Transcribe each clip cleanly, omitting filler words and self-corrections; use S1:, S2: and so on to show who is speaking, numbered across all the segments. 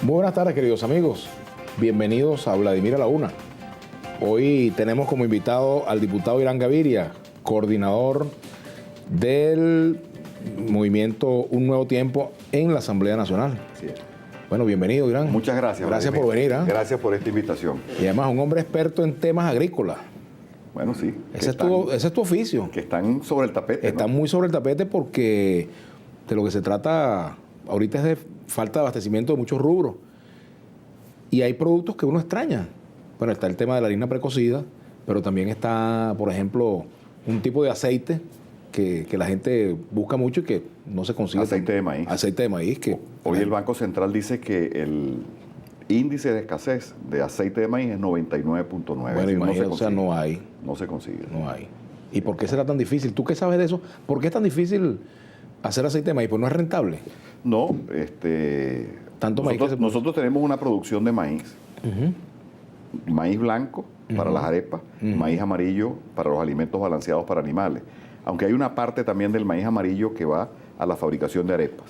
S1: Muy buenas tardes, queridos amigos. Bienvenidos a Vladimir a la Una. Hoy tenemos como invitado al diputado Irán Gaviria, coordinador del movimiento Un Nuevo Tiempo en la Asamblea Nacional.
S2: Sí.
S1: Bueno, bienvenido, Irán.
S2: Muchas gracias.
S1: Gracias por venir.
S2: Gracias por esta invitación.
S1: Y además un hombre experto en temas agrícolas.
S2: Bueno, sí.
S1: Ese es tu oficio.
S2: Que están sobre el tapete.
S1: Están muy sobre el tapete porque de lo que se trata ahorita es de falta de abastecimiento de muchos rubros. Y hay productos que uno extraña. Bueno, está el tema de la harina precocida, pero también está, por ejemplo, un tipo de aceite que la gente busca mucho y que no se consigue.
S2: Aceite de maíz.
S1: Aceite de maíz.
S2: Hoy el Banco Central dice que el índice de escasez de aceite de maíz es 99.9.
S1: Bueno, imagínate, o sea, no hay.
S2: No se consigue.
S1: No hay. ¿Y por qué será tan difícil? ¿Tú qué sabes de eso? ¿Por qué es tan difícil hacer aceite de maíz? Pues no es rentable.
S2: No,
S1: Tanto maíz
S2: nosotros tenemos una producción de maíz. Maíz blanco para las arepas, maíz amarillo para los alimentos balanceados para animales. Aunque hay una parte también del maíz amarillo que va a la fabricación de arepas.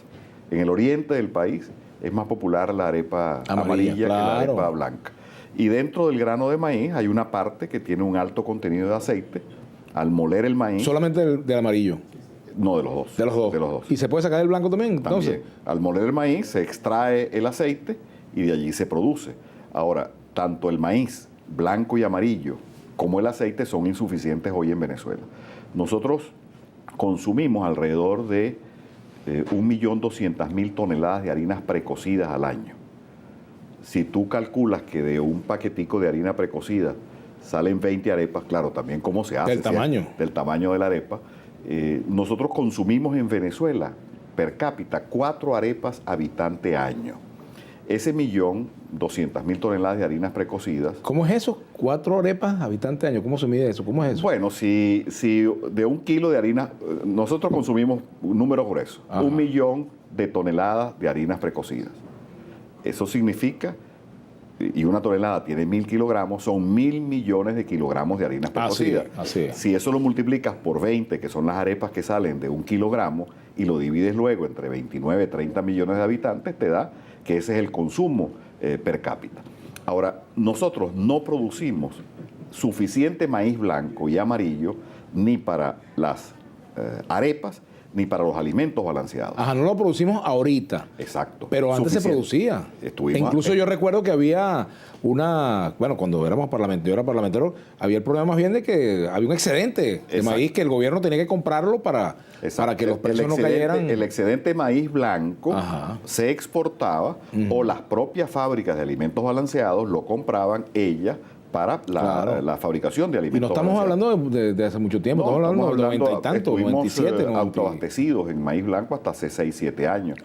S2: En el oriente del país es más popular la arepa amarilla que la arepa blanca. Y dentro del grano de maíz hay una parte que tiene un alto contenido de aceite. Al moler el maíz...
S1: ¿Solamente del amarillo?
S2: No, de los dos.
S1: De los dos.
S2: De los dos.
S1: ¿Y se puede sacar el blanco también? Entonces,
S2: al moler el maíz se extrae el aceite y de allí se produce. Ahora, tanto el maíz blanco y amarillo como el aceite son insuficientes hoy en Venezuela. Nosotros consumimos alrededor de 1.200.000 toneladas de harinas precocidas al año. Si tú calculas que de un paquetico de harina precocida salen 20 arepas, claro, también cómo se hace.
S1: Del tamaño.
S2: Del tamaño de la arepa. Nosotros consumimos en Venezuela per cápita 4 arepas habitante año. Ese 1.200.000 toneladas de harinas precocidas.
S1: ¿Cómo es eso? 4 arepas habitante año. ¿Cómo se mide eso? ¿Cómo es eso?
S2: Bueno, si de 1 kilo de harina, nosotros consumimos un número grueso, 1 millón de toneladas de harinas precocidas. Eso significa, y una tonelada tiene 1.000 kilogramos, son 1.000 millones de kilogramos de harinas precocidas.
S1: Así es.
S2: Si eso lo multiplicas por 20, que son las arepas que salen de 1 kilogramo, y lo divides luego entre 29, 30 millones de habitantes, te da que ese es el consumo per cápita. Ahora, nosotros no producimos suficiente maíz blanco y amarillo ni para las arepas ni para los alimentos balanceados.
S1: Ajá, no lo producimos ahorita.
S2: Exacto.
S1: Pero antes se producía. Incluso yo recuerdo que había cuando yo era parlamentario, había el problema más bien de que había un excedente de maíz que el gobierno tenía que comprarlo para que los precios no cayeran.
S2: El excedente de maíz blanco se exportaba o las propias fábricas de alimentos balanceados lo compraban ellas para la fabricación de alimentos.
S1: Y no estamos hablando de hace mucho tiempo, estamos hablando de 90 y tanto, 97,
S2: autoabastecidos en maíz blanco hasta hace 6, 7 años.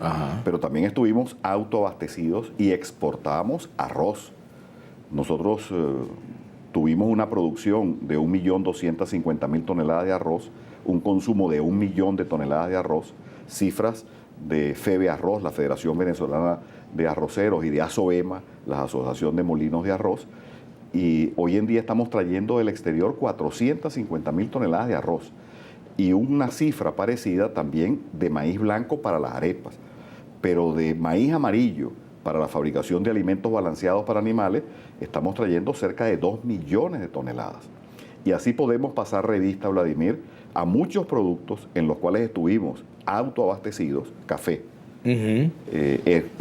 S2: Pero también estuvimos autoabastecidos y exportábamos arroz. Nosotros tuvimos una producción de 1.250.000 toneladas de arroz, un consumo de 1 millón de toneladas de arroz, cifras de FEBE Arroz, la Federación Venezolana de Arroceros, y de ASOEMA, la Asociación de Molinos de Arroz. Y hoy en día estamos trayendo del exterior 450.000 toneladas de arroz y una cifra parecida también de maíz blanco para las arepas, pero de maíz amarillo para la fabricación de alimentos balanceados para animales estamos trayendo cerca de 2 millones de toneladas. Y así podemos pasar revista, Vladimir, a muchos productos en los cuales estuvimos autoabastecidos, café.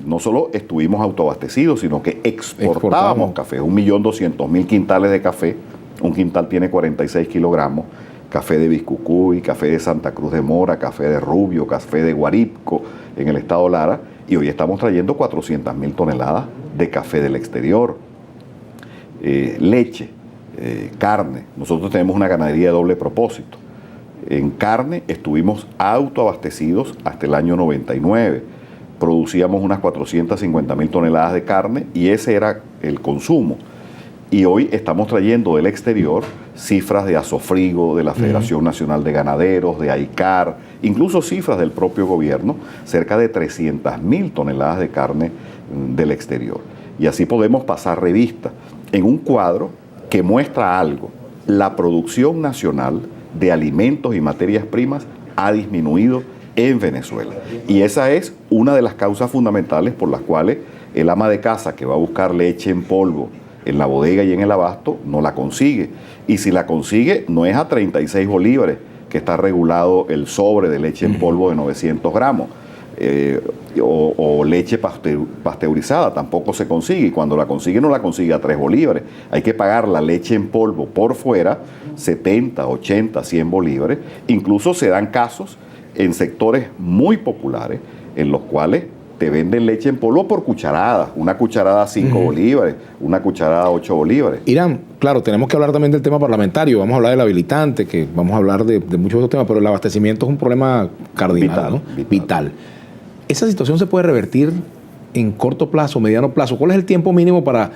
S2: No solo estuvimos autoabastecidos, sino que exportábamos café, 1.200.000 quintales de café. Un quintal tiene 46 kilogramos. Café de Biscucuy, café de Santa Cruz de Mora, café de Rubio, café de Guaripco en el estado Lara. Y hoy estamos trayendo 400.000 toneladas de café del exterior. Leche, carne. Nosotros tenemos una ganadería de doble propósito. En carne estuvimos autoabastecidos hasta el año 99. Producíamos unas 450.000 toneladas de carne y ese era el consumo. Y hoy estamos trayendo del exterior cifras de Asofrigo, de la Federación Nacional de Ganaderos, de AICAR, incluso cifras del propio gobierno, cerca de 300.000 toneladas de carne del exterior. Y así podemos pasar revista en un cuadro que muestra algo. La producción nacional de alimentos y materias primas ha disminuido en Venezuela. Y esa es una de las causas fundamentales por las cuales el ama de casa que va a buscar leche en polvo en la bodega y en el abasto, no la consigue. Y si la consigue, no es a 36 bolívares, que está regulado el sobre de leche en polvo de 900 gramos. O leche pasteurizada, tampoco se consigue. Y cuando la consigue, no la consigue a 3 bolívares. Hay que pagar la leche en polvo por fuera, 70, 80, 100 bolívares. Incluso se dan casos en sectores muy populares en los cuales te venden leche en polvo por cucharadas. Una cucharada 5 bolívares, una cucharada 8 bolívares.
S1: Irán, claro, tenemos que hablar también del tema parlamentario. Vamos a hablar del habilitante, que vamos a hablar de muchos otros temas, pero el abastecimiento es un problema cardinal,
S2: Vital,
S1: ¿no?
S2: vital.
S1: ¿Esa situación se puede revertir en corto plazo, mediano plazo? ¿Cuál es el tiempo mínimo para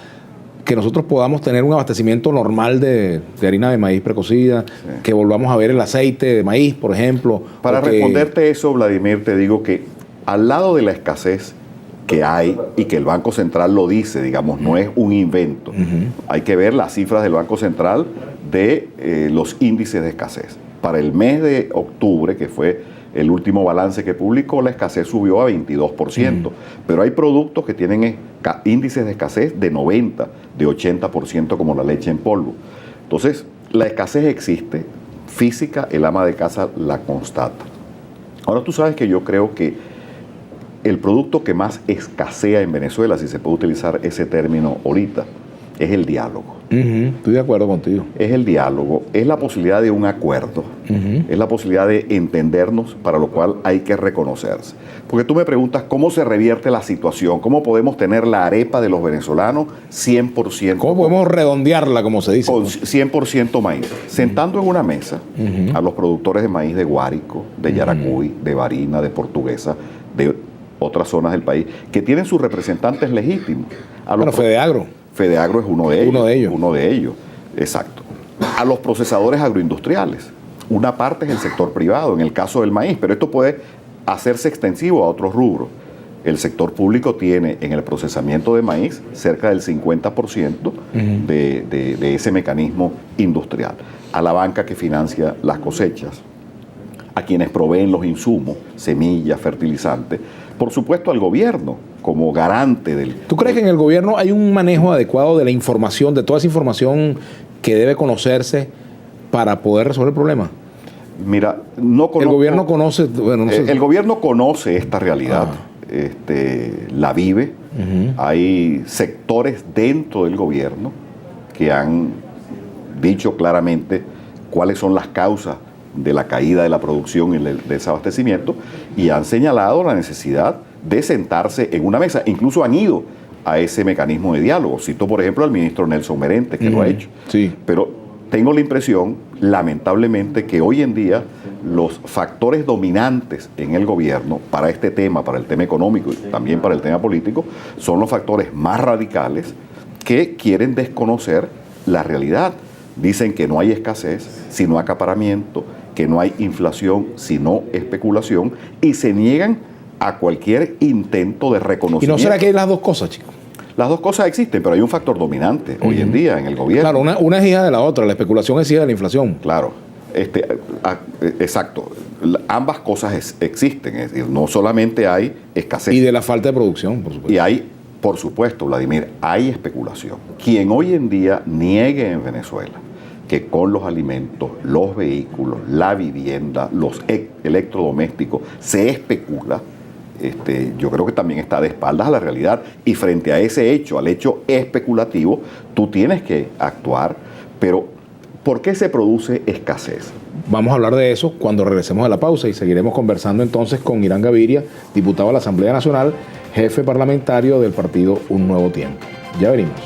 S1: que nosotros podamos tener un abastecimiento normal de harina de maíz precocida, que volvamos a ver el aceite de maíz, por ejemplo?
S2: Para responderte eso, Vladimir, te digo que al lado de la escasez que hay y que el Banco Central lo dice, digamos, no es un invento. Hay que ver las cifras del Banco Central de los índices de escasez. Para el mes de octubre, que fue el último balance que publicó, la escasez subió a 22%. Pero hay productos que tienen índices de escasez de 90%, de 80%, como la leche en polvo. Entonces, la escasez existe, física, el ama de casa la constata. Ahora tú sabes que yo creo que el producto que más escasea en Venezuela, si se puede utilizar ese término ahorita, es el diálogo.
S1: Estoy de acuerdo contigo.
S2: Es el diálogo, es la posibilidad de un acuerdo, es la posibilidad de entendernos, para lo cual hay que reconocerse. Porque tú me preguntas cómo se revierte la situación, cómo podemos tener la arepa de los venezolanos 100%.
S1: ¿Cómo podemos redondearla, como se dice?
S2: Con 100% maíz. Sentando en una mesa a los productores de maíz de Guárico, de Yaracuy, de Barinas, de Portuguesa, de otras zonas del país, que tienen sus representantes legítimos.
S1: Bueno, Fedeagro.
S2: Fedeagro es uno de ellos.
S1: Uno de ellos.
S2: Uno de ellos, exacto. A los procesadores agroindustriales. Una parte es el sector privado, en el caso del maíz, pero esto puede hacerse extensivo a otros rubros. El sector público tiene en el procesamiento de maíz cerca del 50% de ese mecanismo industrial. A la banca que financia las cosechas, a quienes proveen los insumos, semillas, fertilizantes, por supuesto al gobierno como garante del...
S1: ¿Tú crees que en el gobierno hay un manejo adecuado de la información, de toda esa información que debe conocerse para poder resolver el problema?
S2: Mira, no conozco...
S1: El gobierno conoce... Bueno, no sé.
S2: El gobierno conoce esta realidad, la vive. Hay sectores dentro del gobierno que han dicho claramente cuáles son las causas de la caída de la producción y del desabastecimiento, y han señalado la necesidad de sentarse en una mesa. Incluso han ido a ese mecanismo de diálogo. Cito, por ejemplo, al ministro Nelson Merente, que lo ha hecho.
S1: Sí.
S2: Pero tengo la impresión, lamentablemente, que hoy en día los factores dominantes en el gobierno para este tema, para el tema económico y también para el tema político, son los factores más radicales que quieren desconocer la realidad. Dicen que no hay escasez, sino acaparamiento, que no hay inflación, sino especulación, y se niegan a cualquier intento de reconocimiento.
S1: ¿Y no será que hay las dos cosas, chicos?
S2: Las dos cosas existen, pero hay un factor dominante hoy en día en el gobierno.
S1: Claro, una es hija de la otra, la especulación es hija de la inflación.
S2: Claro, exacto. Ambas cosas existen, es decir, no solamente hay escasez.
S1: Y de la falta de producción, por supuesto.
S2: Y hay, por supuesto, Vladimir, hay especulación. Quien hoy en día niegue en Venezuela que con los alimentos, los vehículos, la vivienda, los electrodomésticos se especula, yo creo que también está de espaldas a la realidad. Y frente a ese hecho, al hecho especulativo, tú tienes que actuar. Pero, ¿por qué se produce escasez?
S1: Vamos a hablar de eso cuando regresemos a la pausa y seguiremos conversando entonces con Irán Gaviria, diputado a la Asamblea Nacional, jefe parlamentario del partido Un Nuevo Tiempo. Ya venimos.